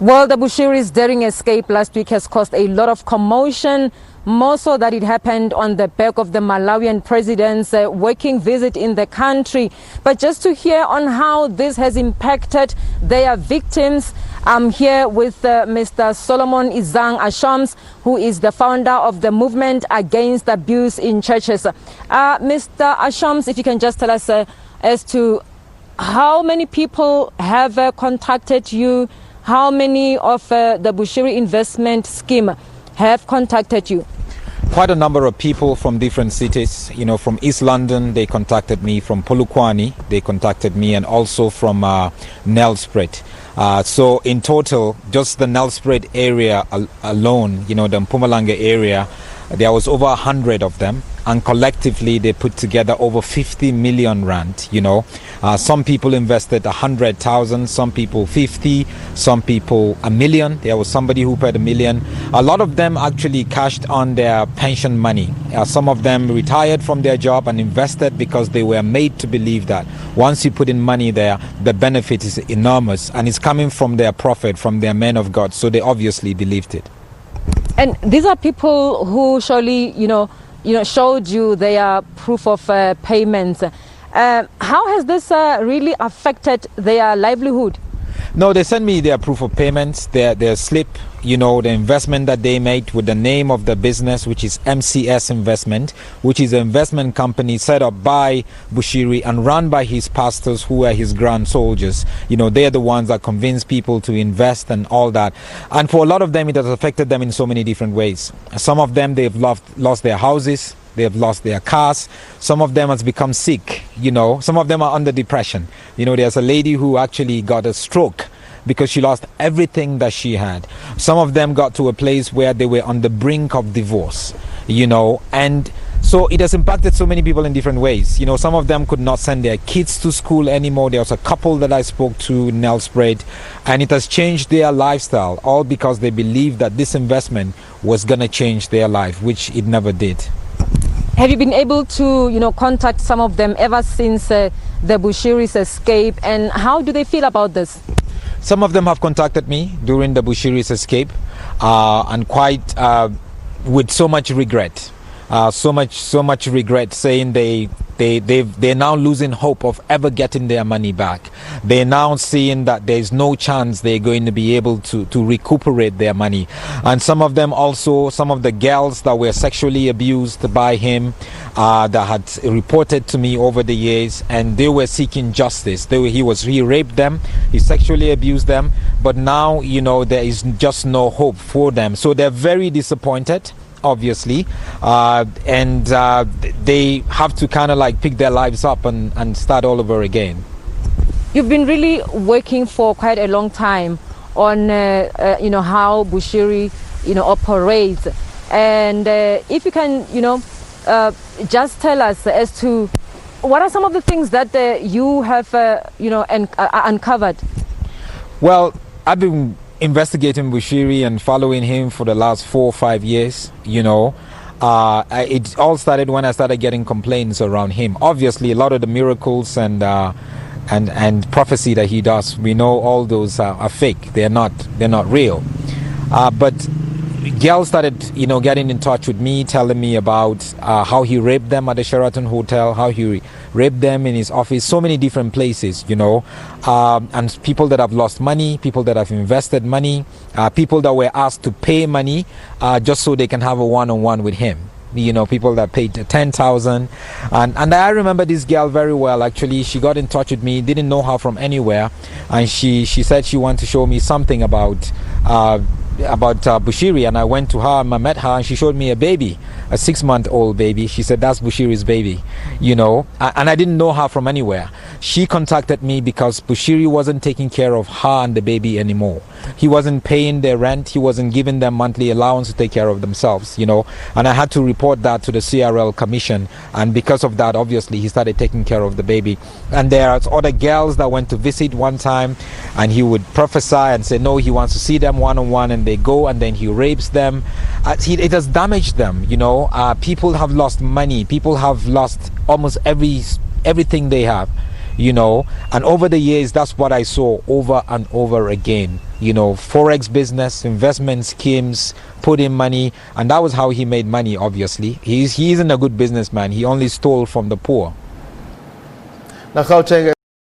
Well, the Bushiri's daring escape last week has caused a lot of commotion, more so that it happened on the back of the Malawian president's working visit in the country. But just to hear on how this has impacted their victims, I'm here with Mr. Solomon Izang Ashams, who is the founder of the Movement Against Abuse in Churches. Mr. Ashams, if you can just tell us as to how many people have contacted you, how many of the Bushiri investment scheme have contacted you? Quite a number of people from different cities. You know, from East London, they contacted me. From Polokwane, they contacted me, and also from Nelspruit. So in total, just the Nelspruit area alone, you know, the Mpumalanga area, there was over 100 of them, and collectively they put together over 50 million rand. You know, some people invested 100,000, some people 50, some people 1 million. There was somebody who paid 1 million. A lot of them actually cashed on their pension money. Some of them retired from their job and invested because they were made to believe that once you put in money there, the benefit is enormous, and it's coming from their prophet, from their men of God. So they obviously believed it. And these are people who surely, showed you their proof of payments. How has this really affected their livelihood? No, they sent me their proof of payments, their slip, you know, the investment that they made with the name of the business, which is MCS Investment, which is an investment company set up by Bushiri and run by his pastors, who are his grand soldiers. You know, they're the ones that convince people to invest and all that. And for a lot of them, it has affected them in so many different ways. Some of them, they've lost their houses. They have lost their cars. Some of them has become sick, you know. Some of them are under depression. You know, there's a lady who actually got a stroke because she lost everything that she had. Some of them got to a place where they were on the brink of divorce, you know. And so it has impacted so many people in different ways. You know, some of them could not send their kids to school anymore. There was a couple that I spoke to in Nelspruit, and it has changed their lifestyle, all because they believed that this investment was going to change their life, which it never did. Have you been able to, contact some of them ever since the Bushiri's escape, and how do they feel about this? Some of them have contacted me during the Bushiri's escape, and quite with so much regret, so much regret, saying they're now losing hope of ever getting their money back. They're now seeing that there's no chance they're going to be able to recuperate their money. And some of them also, some of the girls that were sexually abused by him, that had reported to me over the years, and they were seeking justice. He raped them, he sexually abused them, but now, you know, there is just no hope for them. So they're very disappointed, obviously, and they have to kind of like pick their lives up and start all over again. You've been really working for quite a long time on how Bushiri operates, and if you can just tell us as to what are some of the things that you have uncovered. Well, I've been investigating Bushiri and following him for the last 4 or 5 years. You know, it all started when I started getting complaints around him. Obviously, a lot of the miracles and prophecy that he does, we know all those are fake. They're not real. But girls started, getting in touch with me, telling me about how he raped them at the Sheraton Hotel, how he raped them in his office, so many different places, and people that have lost money, people that have invested money, people that were asked to pay money just so they can have a one-on-one with him. People that paid 10,000, and I remember this girl very well. Actually, she got in touch with me, didn't know her from anywhere, and she said she wanted to show me something about Bushiri, and I went to her and I met her, and she showed me a baby, a 6-month-old baby. She said that's Bushiri's baby, and I didn't know her from anywhere. She contacted me because Bushiri wasn't taking care of her and the baby anymore. He wasn't paying their rent, he wasn't giving them monthly allowance to take care of themselves, and I had to report that to the CRL commission, and because of that, obviously, he started taking care of the baby. And there are other girls that went to visit one time, and he would prophesy and say no, he wants to see them one-on-one, and they go, and then he rapes them. It has damaged them. People have lost money, people have lost almost everything they have. you know. And over the years, that's what I saw over and over again. You know, forex business, investment schemes, put in money, and that was how he made money. Obviously, he isn't a good businessman. He only stole from the poor. Now,